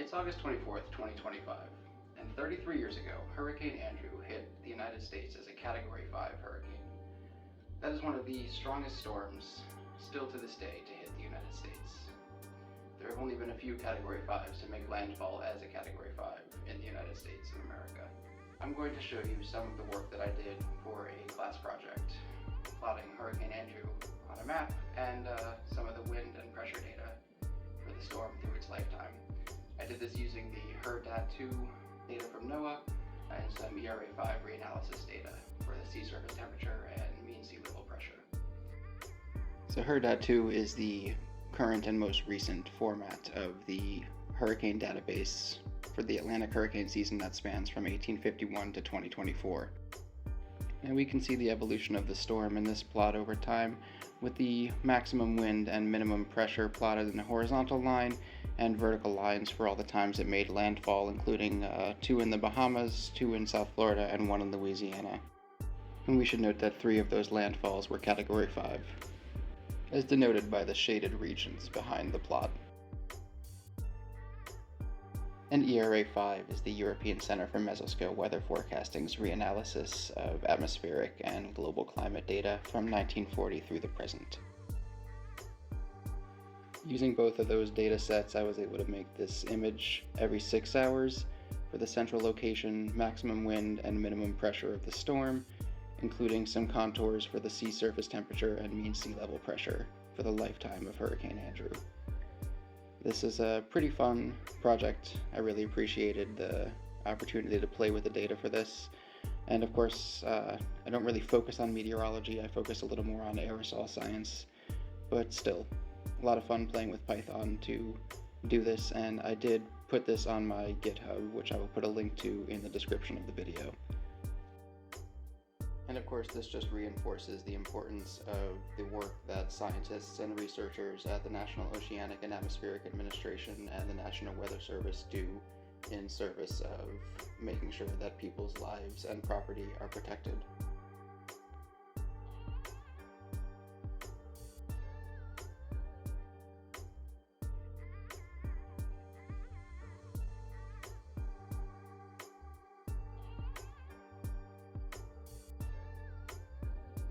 It's August 24th, 2025, and 33 years ago, Hurricane Andrew hit the United States as a Category 5 hurricane. That is one of the strongest storms, still to this day, to hit the United States. There have only been a few Category 5s to make landfall as a Category 5 in the United States of America. I'm going to show you some of the work that I did for a class project, plotting Hurricane Andrew on a map and some of the wind and pressure data for the storm through its lifetime. I did this using the HURDAT2 data from NOAA and some ERA5 Reanalysis data for the sea surface temperature and mean sea level pressure. So HURDAT2 is the current and most recent format of the hurricane database for the Atlantic hurricane season that spans from 1851 to 2024. And we can see the evolution of the storm in this plot over time, with the maximum wind and minimum pressure plotted in a horizontal line and vertical lines for all the times it made landfall, including 2 in the Bahamas, 2 in South Florida, and 1 in Louisiana. And we should note that 3 of those landfalls were Category 5, as denoted by the shaded regions behind the plot. And ERA5 is the European Center for Mesoscale Weather Forecasting's reanalysis of atmospheric and global climate data from 1940 through the present. Using both of those data sets, I was able to make this image every 6 hours for the central location, maximum wind, and minimum pressure of the storm, including some contours for the sea surface temperature and mean sea level pressure for the lifetime of Hurricane Andrew. This is a pretty fun project. I really appreciated the opportunity to play with the data for this. And of course, I don't really focus on meteorology, I focus a little more on aerosol science, but still, a lot of fun playing with Python to do this, and I did put this on my GitHub, which I will put a link to in the description of the video. And of course, this just reinforces the importance of the work that scientists and researchers at the National Oceanic and Atmospheric Administration and the National Weather Service do in service of making sure that people's lives and property are protected.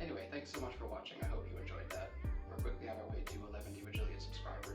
Anyway, thanks so much for watching. I hope you enjoyed that. We're quickly on our way to 11 bajillion subscribers.